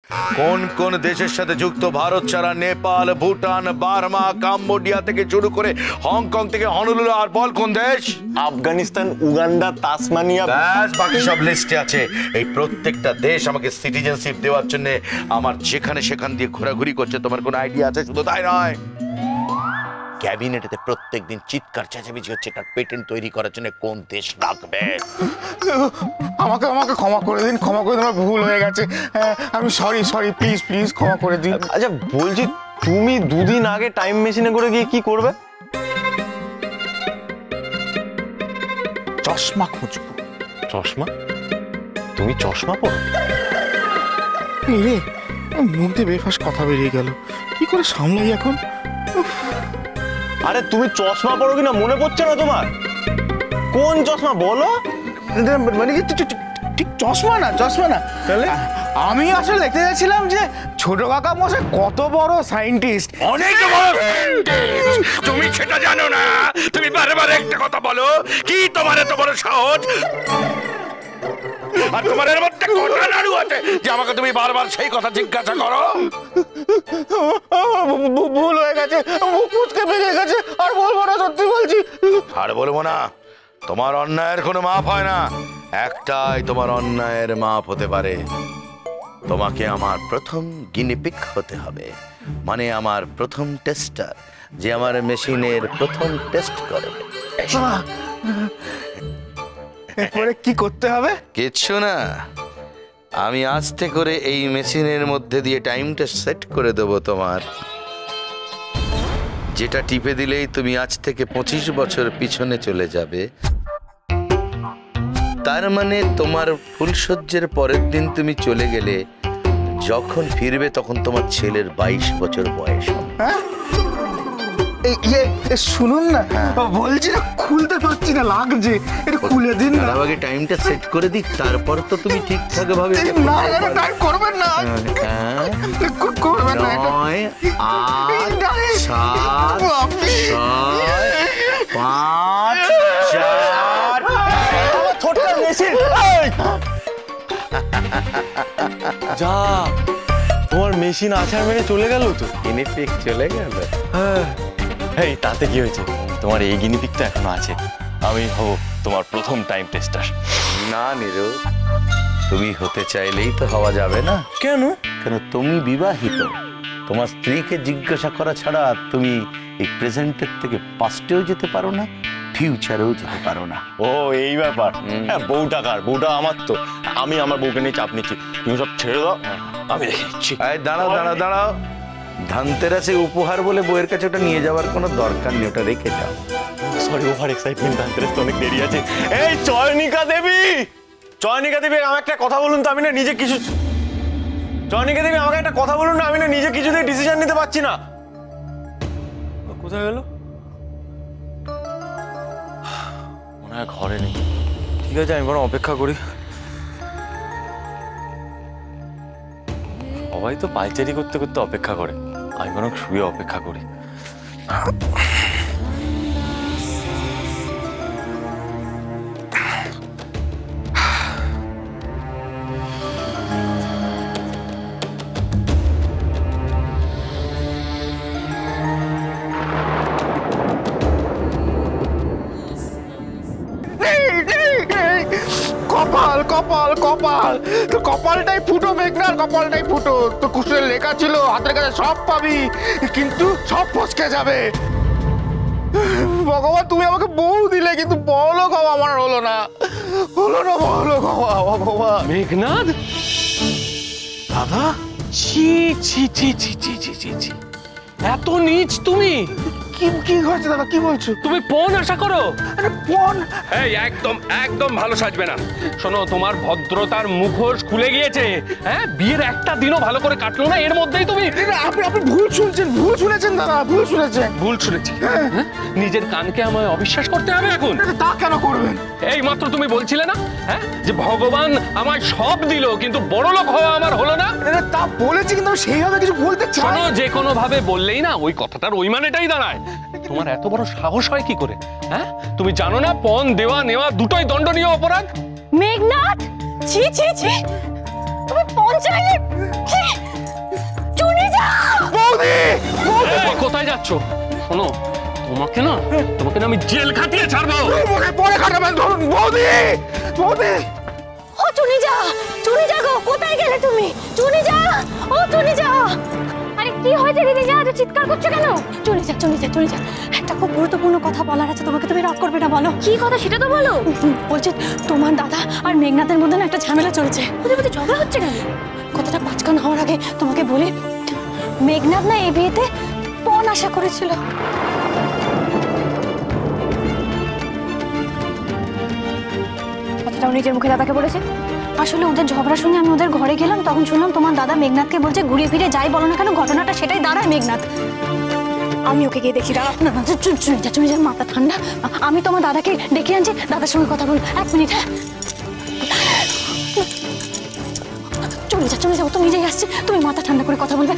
কোন কোন দেশের সাথে যুক্ত ভারত ছাড়া নেপাল, ভুটান, বার্মা, কাম্বোডিয়া থেকে শুরু করে হংকং থেকে হনুলুলু, আর বল কোন দেশ? আফগানিস্তান, উগান্ডা, তাসমানিয়া, ব্যাস, বাকি সব লিস্টে আছে। এই প্রত্যেকটা দেশ আমাকে সিটিজেনশিপ দেওয়ার জন্য আমার যেখানে সেখান দিয়ে ঘোরাঘুরি করছে। তোমার কোনো আইডিয়া আছে? শুধু তাই নয়, ক্যাবিনেটে প্রত্যেকদিন চিৎকার চেঁচামেচি হচ্ছে তার পেটেন্ট তৈরি করার জন্য কোন দেশ লাগবে। আমাকে আমাকে ক্ষমা করে দিন, ক্ষমা করে দিন, আমার ভুল হয়ে গেছে। আমি সরি সরি, প্লিজ প্লিজ ক্ষমা করে দিন। আচ্ছা বলছি, তুমি দুদিন আগে টাইম মেশিনে করে গিয়ে কি করবে? চশমা খুঁজবো। চশমা? তুমি চশমা পরো? রে, মুখ দিয়ে বেফাস কথা বেরিয়ে গেল, কি করে সামলাই এখন? আরে তুমি চশমা পরো কিনা মনে পড়ছে না তোমার? কোন চশমা বলো? মানে কি ঠিক চশমা না, চশমা না। তাহলে আমি আসলে দেখতে যাচ্ছিলাম যে ছোট কাকা মশাই কত বড় সায়েন্টিস্ট। অনেক বড় সায়েন্টিস্ট। তুমি সেটা জানো না? তুমি বারবার একটা কথা বলো, কি তোমার এত বড় সাহস? আর তোমার এর মধ্যে কোনটা নাড়ু আছে যে আমাকে তুমি বারবার সেই কথা জিজ্ঞাসা করো? ভুল হয়ে গেছে, মুখ ফুচকে বেরিয়ে গেছে, আর বলবো না, সত্যি বলছি। আর বলবো না? তোমার অন্যায়ের কোনো মাপ হয় না, একটাই তোমার অন্যায়ের মাপ হতে পারে। তোমাকে আমার প্রথম গিনিপিক হতে হবে, মানে আমার প্রথম টেস্টার, যে আমার মেশিনের প্রথম টেস্ট করবে। এরপরে কি করতে হবে? কিচ্ছু না, আমি আস্তে করে এই মেশিনের মধ্যে দিয়ে টাইমটা সেট করে দেবো তোমার, যেটা টিপে দিলেই তুমি আজ থেকে 25 বছর পিছনে চলে যাবে। তার মানে তোমার ফুলসজ্জের পরের দিন তুমি চলে গেলে, যখন ফিরবে তখন তোমার ছেলের 22 বছর বয়স হবে। শুনুন না, বলছি না, খুলতে পারছি না, লাগছে, এটা খুলে দিন না। আগে টাইমটা সেট করে দিক, তারপর তো তুমি ঠিকঠাক ভাবে না, টাইম করবেন না, করবেন না। 9, 8, 7, 6, 5, 4। ছোটটা মেশিন যা, তোমার মেশিন আছাড় মেরে চলে গেল তো। গিনিপিক চলে গেল? হ্যাঁ, এই তাতে কি হয়েছে, তোমার এই গিনিপিকটা এখনো আছে। আমি হব তোমার প্রথম টাইম টেস্টার। না নিরু, তুমি হতে চাইলেই তো হওয়া যাবে না। কেন? কেন, তুমি বিবাহিত। তোমার স্ত্রীকে জিজ্ঞাসা করা ছাড়া তুমি এই প্রেজেন্টের থেকে পাস্টেও যেতে পারো না, ফিউচারেও যেতে পারো না। ও এই ব্যাপার। হ্যাঁ, বউটা কার? বউটা আমার তো। আমি আমার বউকে নিয়ে চাপ নিচ্ছি, তুমি সব ছেড়ে দাও, আমি দেখে নিচ্ছি। দাঁড়াও দাঁড়াও দাঁড়াও, ধানতেরাসে উপহার বলে বইয়ের কাছে ওটা নিয়ে যাওয়ার কোনো দরকার নেই, ওটা রেখে যাও। সরি, ওভার এক্সাইটমেন্ট, ধানতেরাস তো অনেক দেরি আছে। এই চয়নিকা দেবী, চয়নিকা দেবী, আমাকে একটা কথা বলুন তো, আমি না নিজে কিছু, চয়নিকা দেবী আমাকে একটা কথা বলুন না, আমি না নিজে কিছুতেই ডিসিশন নিতে পারছি না। কোথায় গেল? মনে হয় ঘরে নেই। ঠিক আছে, আমি বরং অপেক্ষা করি। সবাই তো পাইচারি করতে করতে অপেক্ষা করে, আমি বরং শুয়ে অপেক্ষা করি। কপাল কপাল কপাল, তো কপালটাই ফুটো মেঘনার, কপালটাই ফুটো। তো কুসুরের লেখা ছিল হাতের কাছে সব পাবি, কিন্তু সব ফসকে যাবে। ভগবান, তুমি আমাকে বউ দিলে, কিন্তু বলো খাওয়া আমার হলো না, হলো না, বলো খাওয়া। ভগবান, মেঘনাদ দাদা, ছি ছি ছি ছি ছি ছি ছি ছি, এত নীচ তুমি! কি কি হয়েছে দাদা, কি বলছো? তুমি পণ আশা করো? আরে পণ! এই একদম একদম ভালো সাজবে না। শোনো, তোমার ভদ্রতার মুখোশ খুলে গিয়েছে। হ্যাঁ, বিয়ের একটা দিনও ভালো করে কাটলো না, এর মধ্যেই তুমি। আপনি আপনি ভুল শুনছেন, ভুল শুনেছেন দাদা, ভুল শুনেছেন। ভুল শুনেছি? হ্যাঁ? নিজের কানকে আমায় অবিশ্বাস করতে হবে এখন? তা কেন করবেন? এই মাত্র তুমি বলছিলে না, হ্যাঁ, যে ভগবান আমায় সব দিল, কিন্তু বড়লোক হওয়া আমার হলো না। তা বলেছি, কিন্তু আমি সেইভাবে কিছু বলতে চাই। শোনো, যে কোনো ভাবে বললেই না ওই কথাটার ওই মানেটাই দাঁড়ায়। তোমার এত বড় সাহস হয় কি করে? হ্যাঁ, তুমি জানো না পণ দেওয়া নেওয়া দুটোই দণ্ডনীয় অপরাধ? মেঘনাদ, ছি ছি ছি, তুমি পণ চাইলে? ছি! যাচ্ছ? শোনো, তোমাকে না আমি জেল খাটিয়ে ছাড়বো। পরে খাটাবেন, ধরুন। বৌদি, বৌদি, ও চুনি যা গো, কোথায় গেলে তুমি? চুনি যা, ও চুনি যা। আরে কি হয়েছে দিদি যা, এত চিৎকার করছো কেন? চুনি যা, একটা খুব গুরুত্বপূর্ণ কথা বলার আছে তোমাকে, তুমি রাগ করবে না, বলো কি কথা সেটা তো বলো। বলছি তোমার দাদা আর মেঘনাথের মধ্যে না একটা ঝামেলা চলছে। ওদের মধ্যে ঝগড়া হচ্ছে কেন? কথাটা পাঁচকান হওয়ার আগে তোমাকে বলি, মেঘনাথ না এই বিয়েতে পণ আশা করেছিল। কথাটাও নিজের মুখে দাদাকে বলেছে। আসলে ওদের ঝগড়া শুনে আমি ওদের ঘরে গেলাম, তখন শুনলাম তোমার দাদা মেঘনাথকে বলছে ঘুরিয়ে ফিরে যাই বলো না কেন ঘটনাটা সেটাই দাঁড়ায় মেঘনাথ। আমি ওকে গিয়ে দেখি, দাঁড়া না, চুনি যা, মাথা ঠান্ডা। আমি তোমার দাদাকে ডেকে আনছি, দাদার সঙ্গে কথা বল। 1 মিনিট। হ্যাঁ চলে যাও, তো নিজেই আসছে, তুমি মাথা ঠান্ডা করে কথা বলবে।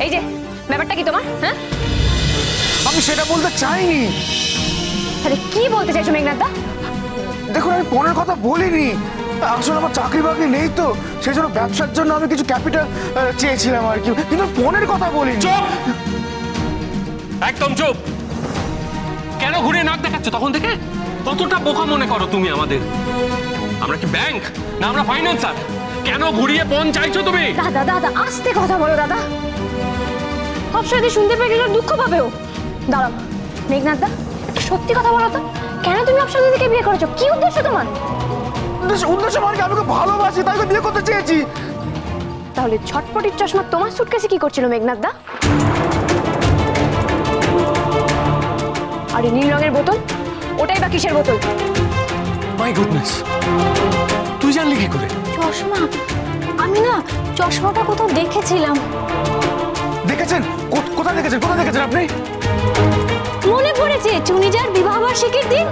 এই যে ব্যাপারটা কি তোমার? হ্যাঁ আমি সেটা বলতে চাইনি। তাহলে কি বলতে চাইছো মেঘনাথ দা? দেখুন, আমি পণের কথা বলিনি। আসলে আমার চাকরি বাকরি নেই তো, সেই জন্য ব্যবসার জন্য আমি কিছু ক্যাপিটাল চেয়েছিলাম আর কি, কিন্তু পণের কথা বলিনি। চুপ, একদম চুপ। কেন ঘুরিয়ে নাক দেখাচ্ছ তখন থেকে? কতটা বোকা মনে করো তুমি আমাদের? আমরা কি ব্যাংক না আমরা ফাইন্যান্সার? কেন ঘুরিয়ে পণ চাইছো তুমি? দাদা আস্তে কথা বলো দাদা, অপশাদি শুনতে পেয়ে গেলে দুঃখ পাবেও। দাঁড়াও মেঘনাথ দা, একটা সত্যি কথা বলো তো, কেন তুমি অপশাদিকে বিয়ে করেছো? কি উদ্দেশ্য তোমার? উদ্দেশ্য মানে আমি ওকে ভালোবাসি, তাই বিয়ে করতে চেয়েছি। তাহলে ছটপটির চশমা তোমার সুটকেসে কি করছিল মেঘনাথ দা? আর এই নীল রঙের বোতল, ওটাই বা কিসের বোতল? মাই গুডনেস, তুই জানলি কি করে? চশমা, আমি না চশমাটা কোথাও দেখেছিলাম। দেখেছেন? কোথায় দেখেছেন আপনি? মনে পড়েছে, চুনিজার বিবাহ বার্ষিকীর দিন।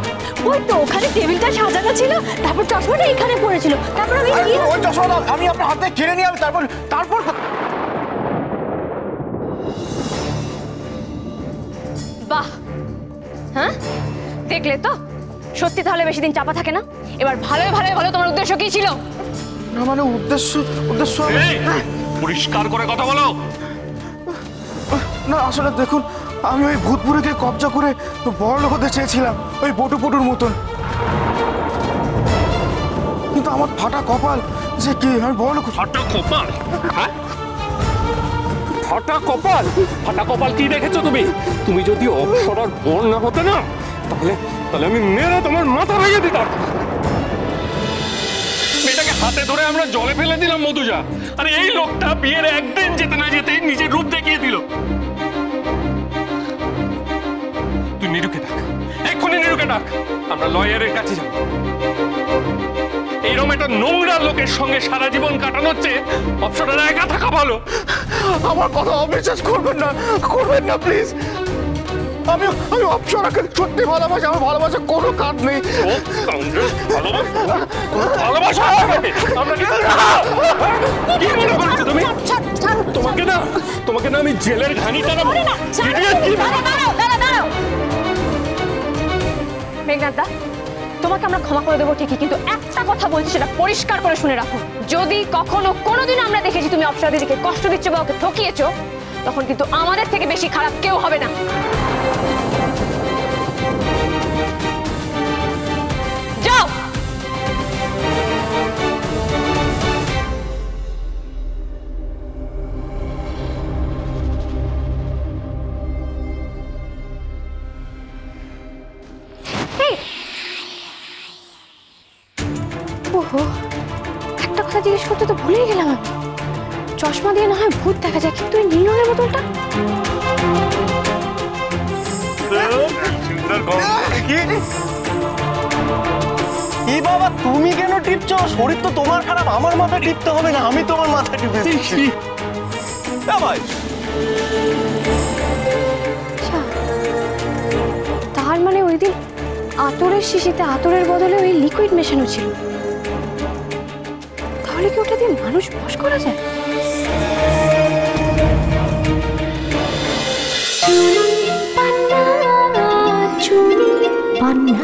ওই তো ওখানে টেবিলটা সাজানো ছিল, তারপর চশমাটা এখানে পড়েছিল, তারপর আমি ওই চশমাটা আমি আপনার হাতে কেড়ে নিয়ে আমি তারপর বাহ, হ্যাঁ দেখলে তো, সত্যি তাহলে বেশি দিন চাপা থাকে না। এবার ভালোই বলো তোমার উদ্দেশ্য কি ছিল? না মানে উদ্দেশ্য পরিষ্কার করে কথা বলো। না আসলে দেখুন, আমি ওই ভূতপুরীকে কবজা করে বড় লোক হতে চেয়েছিলাম, ওই বটুর মতন। কিন্তু আমার ফাটা কপাল যে কি আমি বড় লোক। ফাটা কপাল? হ্যাঁ, ফাটা কপাল কি দেখেছো তুমি? তুমি যদি অপসরার বোন না হতে না, তাহলে আমি মেরে তোমার মাথা ভেঙে দিতাম। মেয়েটাকে হাতে ধরে আমরা জলে ফেলে দিলাম মধুজা, আর এই লোকটা বিয়ের একদিন যেতে না যেতেই নিজের রূপ দেখিয়ে দিল। তুই নিরুকে ডাক, এক্ষুনি নিরুকে ডাক, আমরা লয়ারের কাছে যাব। এইরকম একটা নোংরা লোকের সঙ্গে সারা জীবন কাটানোর চেয়ে অপশনটা একা থাকা ভালো। আমার কথা অবিশ্বাস করবেন না প্লিজ। আমি অপসরাকে সত্যি ভালোবাসি, আমার ভালোবাসা কোনো কাজ নেই। ভালোবাসা কি মনে করছো তুমি? তোমাকে না আমি জেলের ঘানি টানাবো। মেঘনাথ দা, তোমাকে আমরা ক্ষমা করে দেবো ঠিকই, কিন্তু একটা কথা বলছি, সেটা পরিষ্কার করে শুনে রাখো। যদি কখনো কোনোদিন আমরা দেখেছি তুমি অপসরা দিদিকে কষ্ট দিচ্ছ বা ওকে ঠকিয়েছো, তখন কিন্তু আমাদের থেকে বেশি খারাপ কেউ হবে না। যাও। ওহো, একটা কথা জিজ্ঞেস করতে তো ভুলেই গেলাম আমি। চশমা দিয়ে না হয় ভূত দেখা যায়, কিন্তু এই নীল রঙের বোতলটা? কি বাবা, তুমি কেন টিপছো? শরীর তো তোমার খারাপ, আমার মাথা টিপতে হবে না, আমি তোমার মাথা টিপে দিচ্ছি। ভাই, তার মানে ওই দিন আতরের শিশিতে আতরের বদলে ওই লিকুইড মেশানো ছিল। তাহলে কি ওটা দিয়ে মানুষ বশ করা যায়? চুনি পান্না